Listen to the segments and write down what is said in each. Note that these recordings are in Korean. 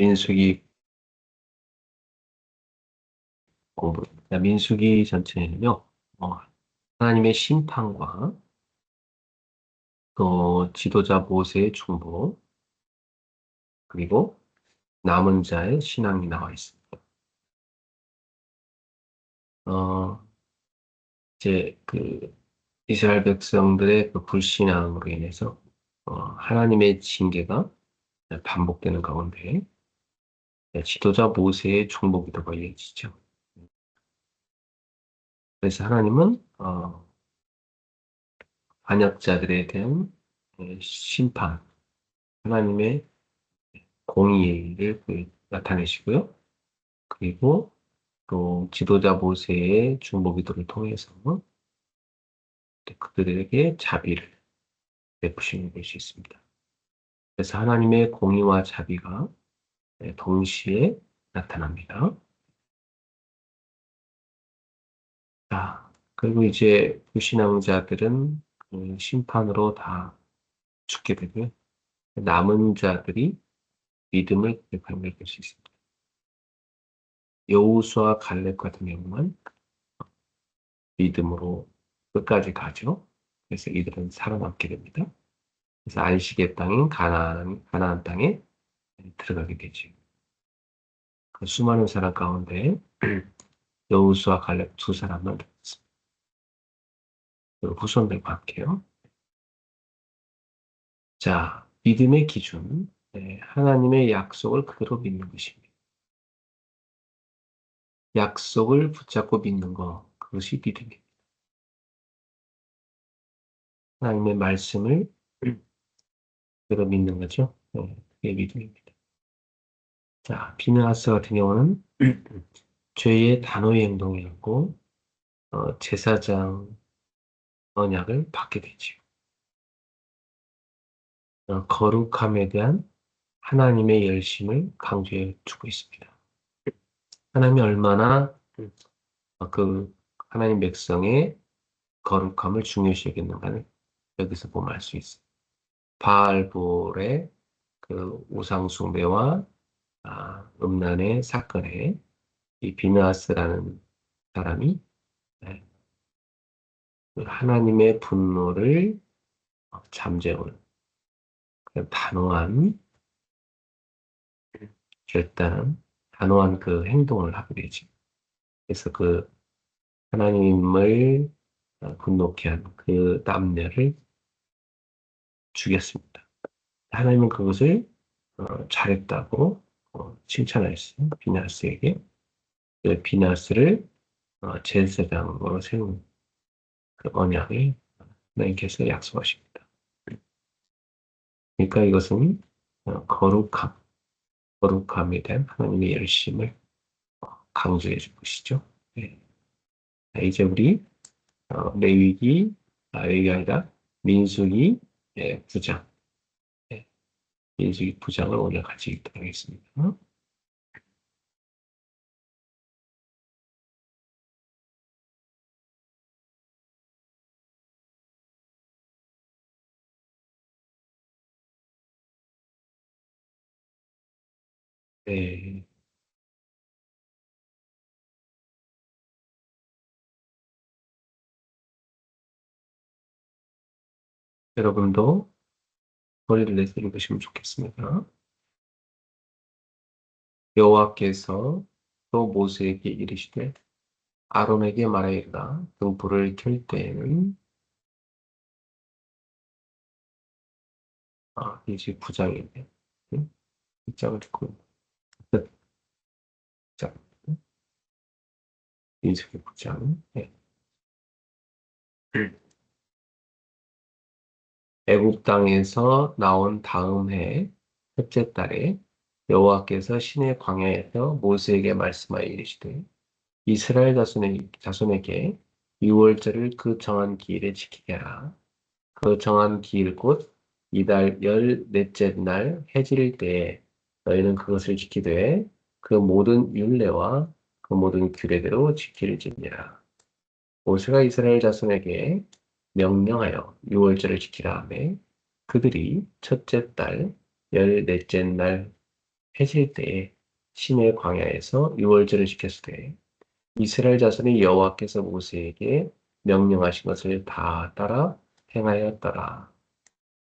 민수기 공부. 민수기 전체는요, 하나님의 심판과 또 지도자 모세의 중보, 그리고 남은 자의 신앙이 나와 있습니다. 어, 이제 이스라엘 백성들의 그 불신앙으로 인해서 하나님의 징계가 반복되는 가운데 지도자 모세의 중보기도가 이어지죠. 그래서 하나님은 반역자들에 대한 심판, 하나님의 공의를 나타내시고요. 그리고 또 지도자 모세의 중보기도를 통해서 그들에게 자비를 베푸시는 것이 있습니다. 그래서 하나님의 공의와 자비가 동시에 나타납니다. 자, 그리고 이제 불신앙자들은 그 심판으로 다 죽게 되고요. 남은 자들이 믿음을 발견할 수 있습니다. 여호수아 갈렙 같은 경우는 믿음으로 끝까지 가죠. 그래서 이들은 살아남게 됩니다. 그래서 안식의 땅인 가나안 땅에 들어가게 되죠. 그 수많은 사람 가운데 여호수아 갈렙 두 사람을 후손들과 함께요. 자, 믿음의 기준, 하나님의 약속을 그대로 믿는 것입니다. 약속을 붙잡고 믿는 것, 그것이 믿음입니다. 하나님의 말씀을 그대로 믿는 거죠. 그게 믿음입니다. 자, 비느하스 같은 경우는 죄의 단호의 행동이었고, 제사장 언약을 받게 되죠. 거룩함에 대한 하나님의 열심을 강조해 주고 있습니다. 하나님이 얼마나 그 하나님 백성의 거룩함을 중요시 여겼는가를 여기서 보면 알 수 있어요. 바알볼의 그 우상숭배와 음란의 사건에 이 비느하스라는 사람이 그 하나님의 분노를 잠재우는 단호한 결단은 단호한 그 행동을 하게 되지. 그래서 그 하나님을 분노케 한 그 남녀를 죽였습니다. 하나님은 그것을 잘했다고 칭찬하였어요. 비나스에게. 그 비나스를 제사장으로 세운 그 언약을 하나님께서 약속하십니다. 그러니까 이것은 거룩함에 대한 하나님의 열심을 강조해 준 것이죠. 네. 자, 이제 우리 레위기 아니라 민수기 9장, 민수기 9장을 오늘 같이 읽도록 하겠습니다. 네, 여러분도 머리를 내서 읽으시면 좋겠습니다. 여호와께서 또 모세에게 이르시되 아론에게 말하이르라 등불을 켤 때에는 이제 9장이네요. 9장을 듣고 자, 민수기 9장. 네. 애굽 땅에서 나온 다음 해 셋째 달에 여호와께서 시내 광야에서 모세에게 말씀하여 이르시되 이스라엘 자손에게 유월절을 그 정한 기일에 지키게 하라. 그 정한 기일 곧 이달 14째 날 해질 때에 너희는 그것을 지키되 그 모든 율례와 그 모든 규례대로 지킬지니라. 모세가 이스라엘 자손에게 명령하여 유월절을 지키라 하매 그들이 첫째 달 14째 날 해질 때에 시내 광야에서 유월절을 지켰을 때 이스라엘 자손이 여호와께서 모세에게 명령하신 것을 다 따라 행하였더라.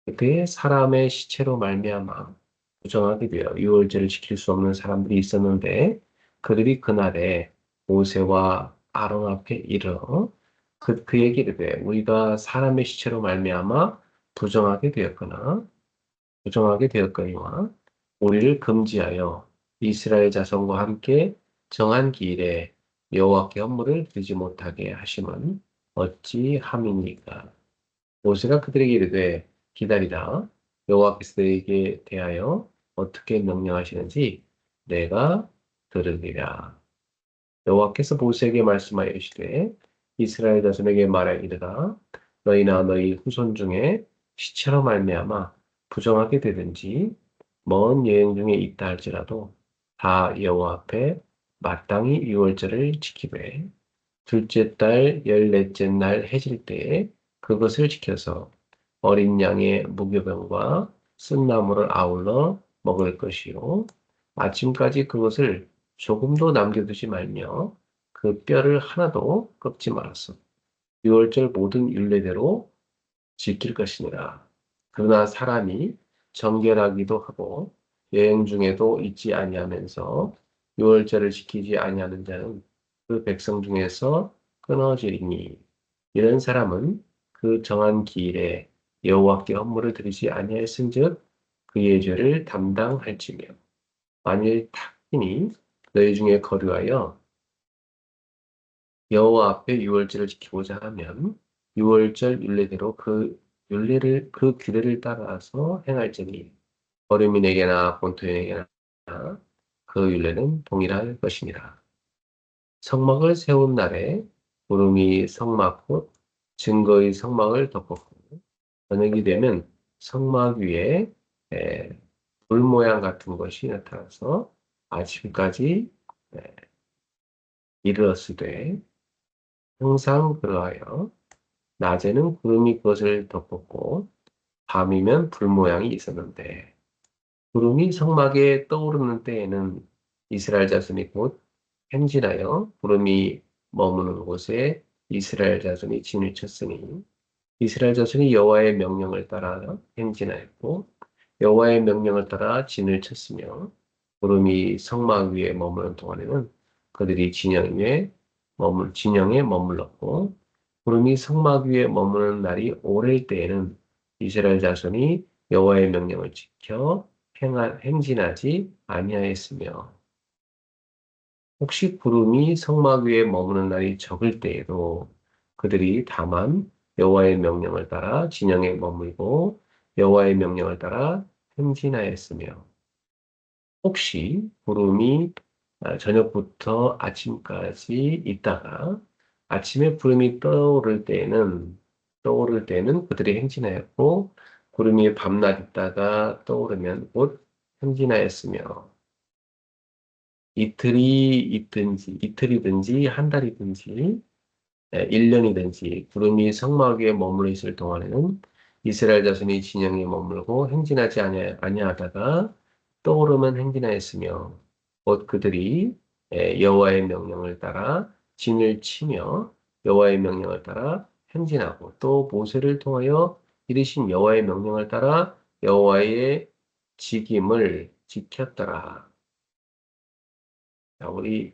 그때 사람의 시체로 말미암아 부정하게 되어 유월절을 지킬 수 없는 사람들이 있었는데 그들이 그날에 모세와 아론 앞에 이르러 그에게 이르되 우리가 사람의 시체로 말미암아 부정하게 되었거니와 우리를 금지하여 이스라엘 자손과 함께 정한 기일에 여호와께 헌물을 드리지 못하게 하심은 어찌함이니까. 모세가 그들에게 이르되 기다리라. 여호와께서 너에게 대하여 어떻게 명령하시는지 내가 들으리라. 여호와께서 모세에게 말씀하여 이르시되 이스라엘 자손에게 말하여 이르라. 너희나 너희 후손 중에 시체로 말미암아 부정하게 되든지 먼 여행 중에 있다 할지라도 다 여호와 앞에 마땅히 유월절을 지키되 둘째 달 14째 날 해질 때에 그것을 지켜서 어린 양의 무교병과 쓴나물을 아울러 먹을 것이요. 아침까지 그것을 조금도 남겨두지 말며 그 뼈를 하나도 꺾지 말았어. 유월절 모든 율례대로 지킬 것이니라. 그러나 사람이 정결하기도 하고 여행 중에도 있지 아니하면서 유월절을 지키지 아니하는 자는 그 백성 중에서 끊어지리니 이런 사람은 그 정한 기일에 여호와께 헌물을 드리지 아니하였은즉 그의 죄를 담당할지며 만일 탁인이 너희 중에 거류하여 여호와 앞에 유월절을 지키고자 하면 유월절 율례대로 그 규례를 따라서 행할지니 거류민에게나 본토인에게나 그 율례는 동일할 것이니라. 성막을 세운 날에 구름이 성막 곧 증거의 성막을 덮었고 저녁이 되면 성막 위에 에, 불 모양 같은 것이 나타나서 아침까지 에, 이르렀으되 항상 그러하여 낮에는 구름이 그것을 덮었고 밤이면 불 모양이 있었는데 구름이 성막에 떠오르는 때에는 이스라엘 자손이 곧 행진하여 구름이 머무는 곳에 이스라엘 자손이 진을 쳤으니 이스라엘 자손이 여호와의 명령을 따라 행진하였고 여호와의 명령을 따라 진을 쳤으며 구름이 성막 위에 머무는 동안에는 그들이 진영에 머물렀고 구름이 성막 위에 머무는 날이 오래일 때에는 이스라엘 자손이 여호와의 명령을 지켜 행진하지 아니하였으며 혹시 구름이 성막 위에 머무는 날이 적을 때에도 그들이 다만 여호와의 명령을 따라 진영에 머물고 여호와의 명령을 따라 행진하였으며 혹시 구름이 저녁부터 아침까지 있다가 아침에 구름이 떠오를 때에는 그들이 행진하였고 구름이 밤낮 있다가 떠오르면 곧 행진하였으며 이틀이든지 한 달이든지 1년이든지 구름이 성막 위에 머물러 있을 동안에는 이스라엘 자손이 진영에 머물고 행진하지 아니하다가 떠오르면 행진하였으며 곧 그들이 여호와의 명령을 따라 진을 치며 여호와의 명령을 따라 행진하고 또 모세를 통하여 이르신 여호와의 명령을 따라 여호와의 직임을 지켰더라. 자, 우리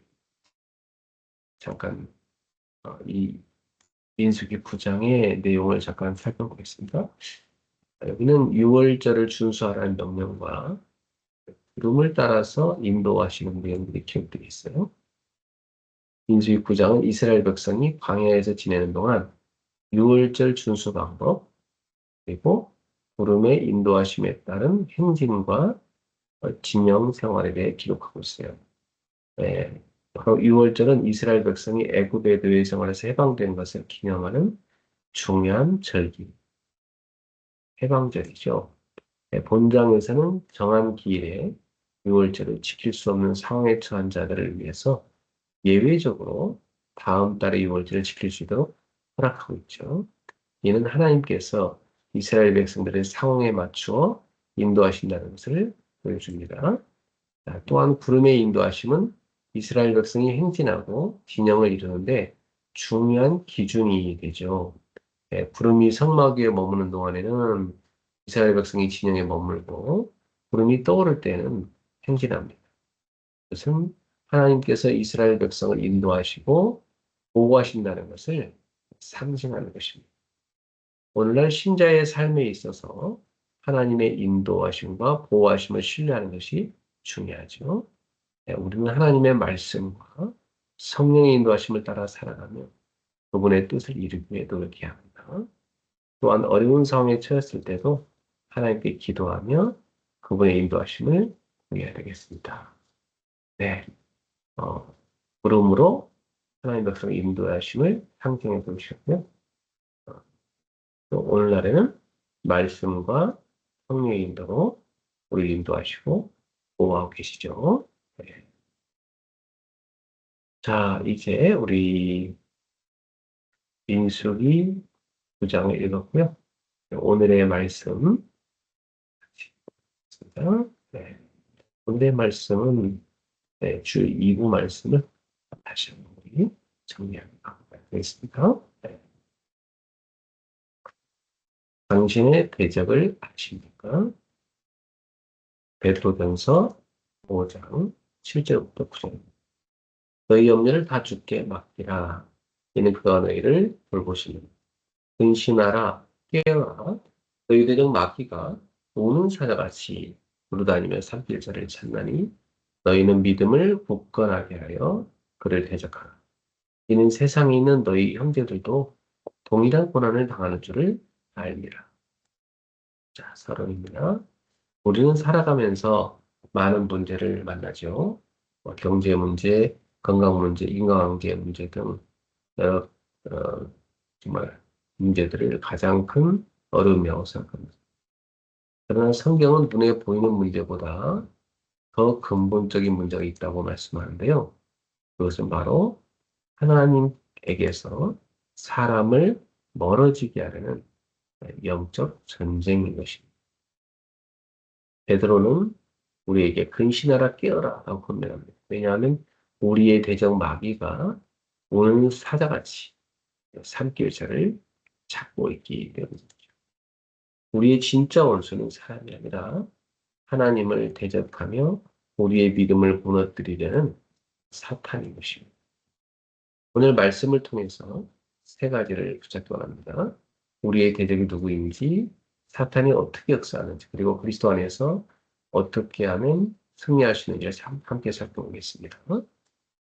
잠깐 이 민수기 9장의 내용을 잠깐 살펴보겠습니다. 여기는 유월절을 준수하라는 명령과 룸을 따라서 인도하시는 내용들이 기록되어 있어요. 민수기 9장은 이스라엘 백성이 광야에서 지내는 동안 유월절 준수 방법, 그리고 구름의 인도하심에 따른 행진과 진영 생활에 대해 기록하고 있어요. 바로 유월절은 이스라엘 백성이 애굽의 노예 생활에서 해방된 것을 기념하는 중요한 해방절이죠. 본장에서는 정한 기일에 유월절을 지킬 수 없는 상황에 처한 자들을 위해서 예외적으로 다음 달에 유월절을 지킬 수 있도록 허락하고 있죠. 이는 하나님께서 이스라엘 백성들의 상황에 맞추어 인도하신다는 것을 보여줍니다. 자, 또한 구름의 인도하심은 이스라엘 백성이 행진하고 진영을 이루는데 중요한 기준이 되죠. 구름이 성막 위에 머무는 동안에는 이스라엘 백성이 진영에 머물고 구름이 떠오를 때는 행진합니다. 그것은 하나님께서 이스라엘 백성을 인도하시고 보호하신다는 것을 상징하는 것입니다. 오늘날 신자의 삶에 있어서 하나님의 인도하심과 보호하심을 신뢰하는 것이 중요하죠. 우리는 하나님의 말씀과 성령의 인도하심을 따라 살아가며 그분의 뜻을 이루기 위해 노력해야 합니다. 또한 어려운 상황에 처했을 때도 하나님께 기도하며 그분의 인도하심을 구해야 되겠습니다. 네, 어, 그러므로 하나님 백성의 인도하심을 상징해 보시고요. 또 오늘날에는 말씀과 성령의 인도로 우리 인도하시고 보호하고 계시죠. 네. 자, 이제 우리 민수기 9장을 읽었고요. 오늘의 말씀, 네. 오늘의 말씀은 네, 주 2부 말씀을 다시 한번 우리 정리하도록 하겠습니다. 네. 당신의 대적을 아십니까? 베드로전서 5장 7절부터 9절. 너희 염려를 다 주께 맡기라. 이는 그가 너희를 돌보시는 근신하라 깨어라. 너희 대적 마귀가 우는 사자같이 두루다니며 산길자를 찾나니 너희는 믿음을 굳건하게 하여 그를 대적하라. 이는 세상에 있는 너희 형제들도 동일한 고난을 당하는 줄을 알미라. 자, 서론입니다. 우리는 살아가면서 많은 문제를 만나죠. 경제 문제, 건강 문제, 인간관계 문제 등 여러 정말 문제들을 가장 큰 어려움이라고 생각합니다. 그러나 성경은 눈에 보이는 문제보다 더 근본적인 문제가 있다고 말씀하는데요. 그것은 바로 하나님에게서 사람을 멀어지게 하려는 영적 전쟁인 것입니다. 베드로는 우리에게 근신하라 깨어라 라고 권면합니다. 왜냐하면 우리의 대적 마귀가 오는 사자같이 산길자를 찾고 있기 때문입니다. 우리의 진짜 원수는 사람이 아니라 하나님을 대적하며 우리의 믿음을 무너뜨리려는 사탄인 것입니다. 오늘 말씀을 통해서 세 가지를 붙잡기 원합니다. 우리의 대적이 누구인지, 사탄이 어떻게 역사하는지, 그리고 그리스도 안에서 어떻게 하면 승리할 수 있는지 함께 살펴보겠습니다.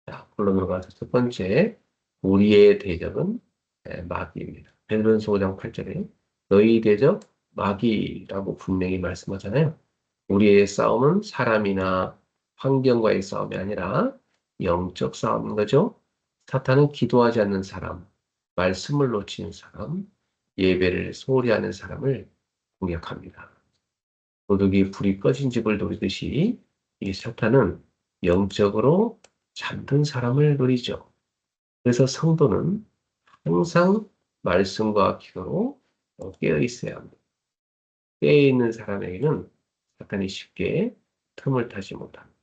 자, 본론으로 가서 첫 번째, 우리의 대적은 마귀입니다. 베드로전서 5장 8절에 너희 대적 마귀라고 분명히 말씀하잖아요. 우리의 싸움은 사람이나 환경과의 싸움이 아니라 영적 싸움인 거죠. 사탄은 기도하지 않는 사람, 말씀을 놓치는 사람, 예배를 소홀히 하는 사람을 공격합니다. 도둑이 불이 꺼진 집을 노리듯이 이 사탄은 영적으로 잠든 사람을 노리죠. 그래서 성도는 항상 말씀과 기도로 깨어 있어야 합니다. 깨어 있는 사람에게는 사탄이 쉽게 틈을 타지 못합니다.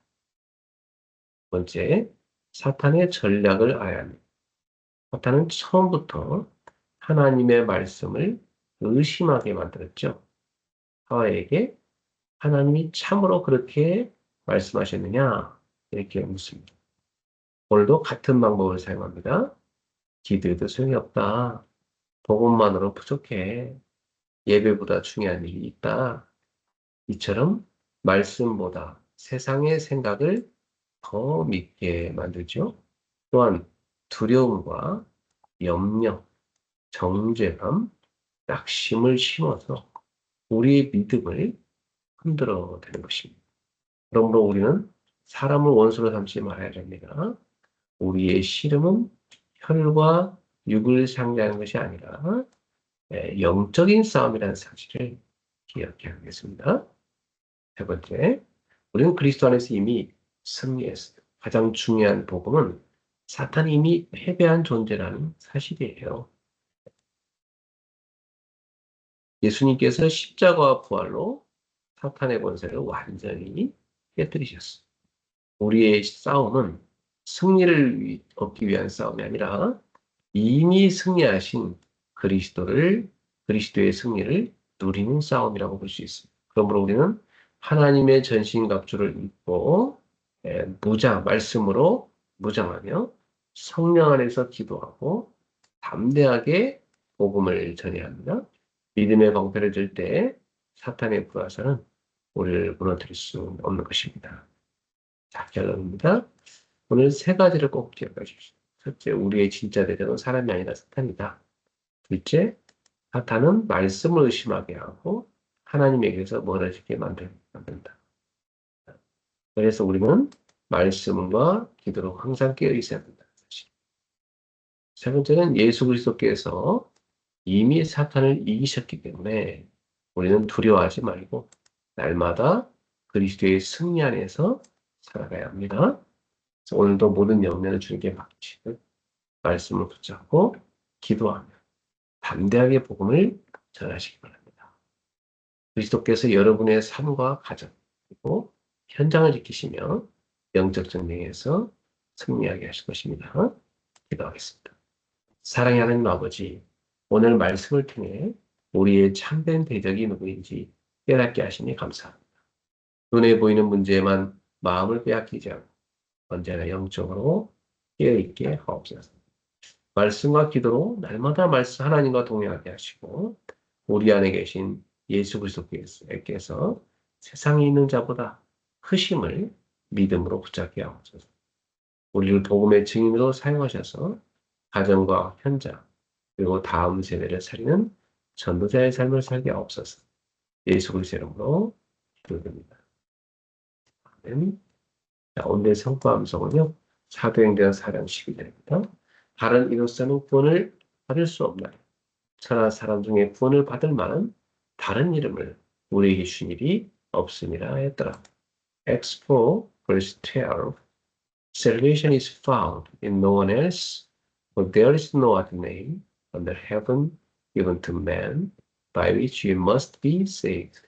두 번째, 사탄의 전략을 알아야 합니다. 사탄은 처음부터 하나님의 말씀을 의심하게 만들었죠. 하와에게 하나님이 참으로 그렇게 말씀하셨느냐? 이렇게 묻습니다. 오늘도 같은 방법을 사용합니다. 기도해도 소용이 없다. 복음만으로 부족해. 예배보다 중요한 일이 있다. 이처럼 말씀보다 세상의 생각을 더 믿게 만들죠. 또한 두려움과 염려, 정죄감, 낙심을 심어서 우리의 믿음을 흔들어 대는 것입니다. 그러므로 우리는 사람을 원수로 삼지 말아야 됩니다. 우리의 씨름은 혈과 육을 상대하는 것이 아니라 영적인 싸움이라는 사실을 기억해야 하겠습니다. 세 번째, 우리는 그리스도 안에서 이미 승리했어요. 가장 중요한 복음은 사탄이 이미 패배한 존재라는 사실이에요. 예수님께서 십자가와 부활로 사탄의 권세를 완전히 깨뜨리셨어요. 우리의 싸움은 승리를 얻기 위한 싸움이 아니라 이미 승리하신 그리스도의 승리를 누리는 싸움이라고 볼 수 있습니다. 그러므로 우리는 하나님의 전신갑주를 입고 말씀으로 무장하며 성령 안에서 기도하고 담대하게 복음을 전해야 합니다. 믿음의 방패를 들 때 사탄의 불화살은 우리를 무너뜨릴 수 없는 것입니다. 자, 결론입니다. 오늘 세 가지를 꼭 기억해 주십시오. 첫째, 우리의 진짜 대적은 사람이 아니라 사탄이다. 둘째, 사탄은 말씀을 의심하게 하고 하나님에게서 멀어지게 만든다. 그래서 우리는 말씀과 기도로 항상 깨어 있어야 된다. 세 번째는 예수 그리스도께서 이미 사탄을 이기셨기 때문에 우리는 두려워하지 말고 날마다 그리스도의 승리 안에서 살아가야 합니다. 그래서 오늘도 모든 영면을 주님께 맡기시고 말씀을 붙잡고 기도하며 담대하게 복음을 전하시기 바랍니다. 그리스도께서 여러분의 삶과 가정 그리고 현장을 지키시며 영적 전쟁에서 승리하게 하실 것입니다. 기도하겠습니다. 사랑의 하나님 아버지, 오늘 말씀을 통해 우리의 참된 대적이 누구인지 깨닫게 하시니 감사합니다. 눈에 보이는 문제에만 마음을 빼앗기지 않고 언제나 영적으로 깨어있게 하옵소서. 말씀과 기도로 날마다 말씀 하나님과 동행하게 하시고 우리 안에 계신 예수 그리스도께서 세상에 있는 자보다 크심을 믿음으로 붙잡게 하옵소서. 우리를 복음의 증인으로 사용하셔서 가정과 현장 그리고 다음 세대를 살리는 전도자의 삶을 살게 하옵소서. 예수 그리스도 이름으로 기도드립니다. 아멘. 자, 오늘의 성과 암송은요. 사도행전 4장 12절입니다. 다른 이로서는 구원을 받을 수 없나요? 천하 사람 중에 구원을 받을 만한 다른 이름을 우리에게 주신 일이 없음이라 했더라. Acts 4, verse 12. Salvation is found in no one else, for there is no other name under heaven given to man by which you must be saved.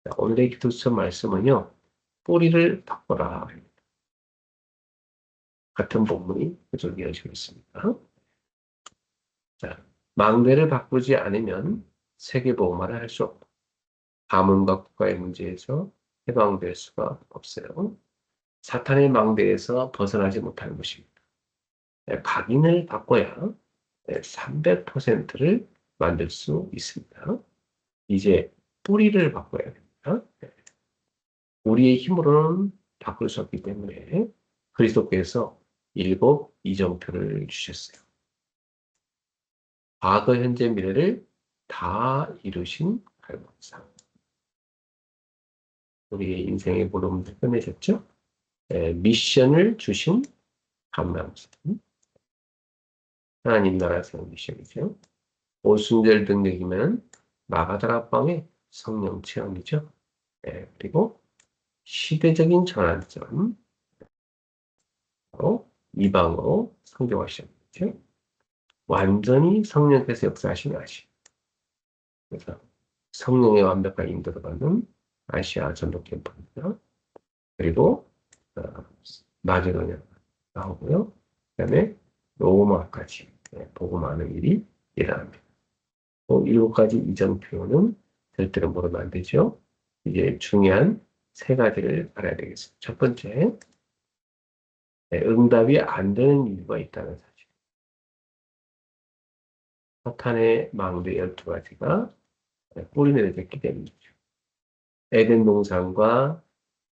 자, 오늘의 기도서 말씀은요. 뿌리를 바꿔라. 같은 본문이 계속 이어지고 있습니다. 자, 망대를 바꾸지 않으면 세계보험화를 할 수 없고 가문과 국가의 문제에서 해방될 수가 없어요. 사탄의 망대에서 벗어나지 못하는 것입니다. 각인을 바꿔야 300%를 만들 수 있습니다. 이제 뿌리를 바꿔야 됩니다. 우리의 힘으로는 바꿀 수 없기 때문에 그리스도께서 7 이정표를 주셨어요. 과거, 현재, 미래를 다 이루신 갈망상. 우리의 인생의 모범을 끝내셨죠? 미션을 주신 갈망상. 하나님 나라 세운 미션이죠. 오순절 등록이면 마가다라 빵의 성령 체험이죠. 그리고 시대적인 전환점. 이방으로 성경화시켰죠. 완전히 성령께서 역사하신 아시아. 그래서 성령의 완벽한 인도를 받는 아시아 전도 캠프입니다. 그리고 마게도냐 나오고요. 그다음에 로마까지 보고 많은 일이 일어납니다. 7가지 이전 표현은 절대로 모르면 안 되죠. 이제 중요한 3가지를 알아야 되겠습니다. 첫 번째, 응답이 안 되는 이유가 있다는 사실. 사탄의 망대 12가지가 뿌리내렸기 때문이죠. 에덴 동산과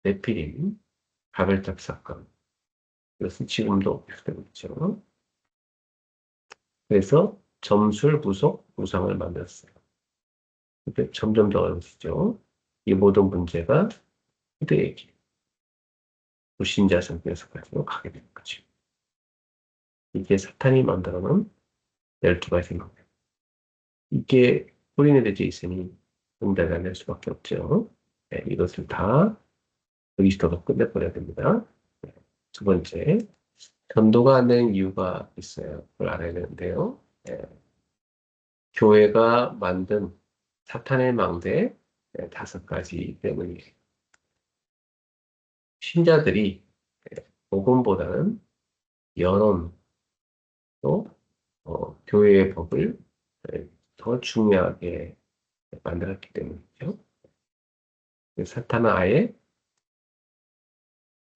네피림, 바벨탑 사건. 이것은 지금도 계속되고 있죠. 그래서 점술, 부속, 우상을 만들었어요. 근데 점점 더 어려워지죠. 이 모든 문제가 후대에게 불신자 성격에서까지로 가게 되는 거죠. 이게 사탄이 만들어놓은 12가지 망대. 이게 뿌리내려져 있으니 응답이 안 될 수밖에 없죠. 이것을 다 그리스도가 끝내버려야 됩니다. 두 번째, 전도가 안 되는 이유가 있어요. 그걸 알아야 되는데요. 교회가 만든 사탄의 망대 5가지 때문이에요. 신자들이 복음보다는 여론 또 교회의 법을 더 중요하게 만들었기 때문이죠. 사탄은 아예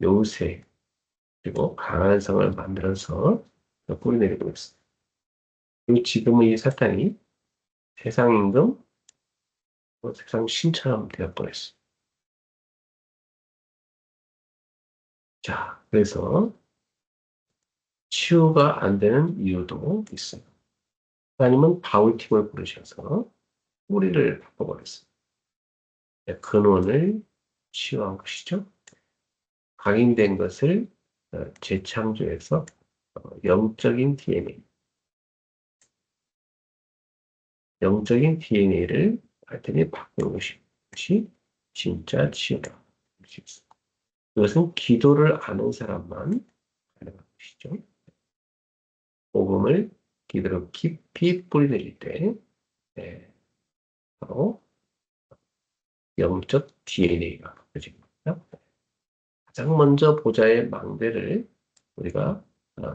요새 그리고 강한 성을 만들어서 뿌리내리고 있어요. 그리고 지금은 이 사탄이 세상 임금, 세상 신처럼 되어버렸어요. 자, 그래서 치유가 안 되는 이유도 있어요. 하나님은 바울팀을 부르셔서 뿌리를 바꿔버렸어요. 근원을 치유한 것이죠. 각인된 것을 재창조해서 영적인 DNA를 완전히 바꾸는 것이 진짜 치유다. 이것은 기도를 아는 사람만 가능한 것이죠. 복음을 기도로 깊이 뿌리내릴 때 바로 영적 DNA가 바뀌어진 겁니다. 가장 먼저 보좌의 망대를 우리가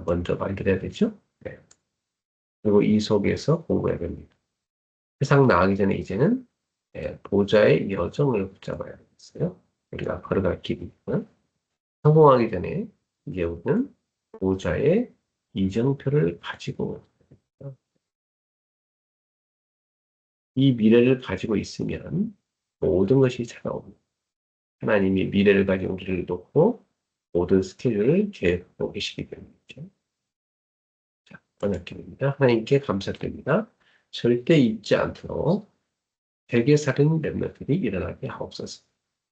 먼저 만들어야 되죠. 네. 그리고 이 속에서 공부해야 됩니다. 세상 나가기 전에 이제는 보좌의 여정을 붙잡아야 되겠어요. 우리가 걸어갈 길이 성공하기 전에 이제 우리는 보좌의 이정표를 가지고 이 미래를 가지고 있으면 모든 것이 찾아옵니다. 하나님이 미래를 가지고 우리를 놓고 모든 스케줄을 계획하고 계시기 때문이죠. 자, 번역기입니다. 하나님께 감사드립니다. 절대 잊지 않도록 세계살인 렘넌트들이 일어나게 하옵소서.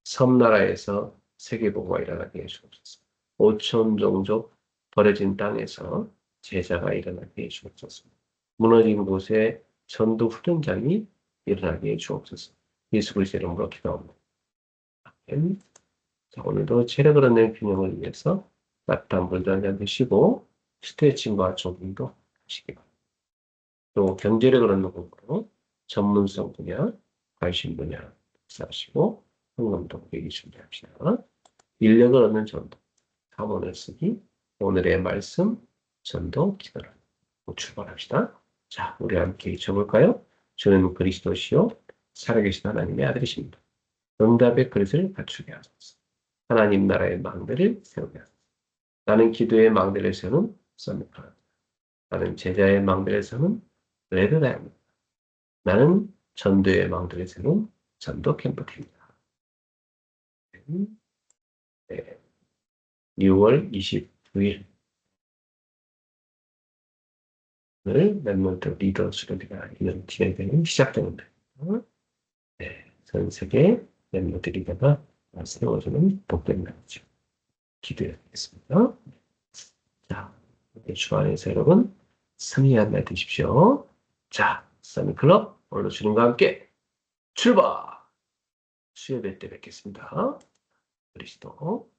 섬나라에서 세계보고가 일어나게 해주옵소서. 오천 종족 버려진 땅에서 제자가 일어나게 해주옵소서. 무너진 곳에 전도 훈련장이 일어나게 해주옵소서. 예수 그리스도의 이름으로 기도합니다. 아멘. 자, 오늘도 체력을 얻는 균형을 위해서 따뜻한 물도 한잔 드시고 스트레칭과 조깅도 하시기 바랍니다. 또 경제력을 얻는 공부로 전문성 분야, 관심 분야 쌓으시고 흥금도 배기 준비합시다. 인력을 얻는 전도, 사원을 쓰기, 오늘의 말씀, 전도, 기도를 출발합시다. 자, 우리 함께 잊어볼까요? 저는 그리스도시요 살아계신 하나님의 아들이십니다. 응답의 그릇을 갖추게 하소서. 하나님 나라의 망대를 세우게 하소서. 나는 기도의 망대를 세우는 썸미크랍니다. 나는 제자의 망대를 세우는 레드라입니다. 나는 전도의 망대를 세우는 전도 캠프입니다. 네. 6월 29일 오늘 랩몬트 리더 수련회가 진행되는 시작되는데 네. 전 세계 랩몬트 리더가 세워주는 복된 날이죠. 기도해야겠습니다. 자, 주안에서 여러분 승리한 날 되십시오. 자, 서밋클럽 오늘도 주님과 함께 출발! 수요일 때 뵙겠습니다. 그리스도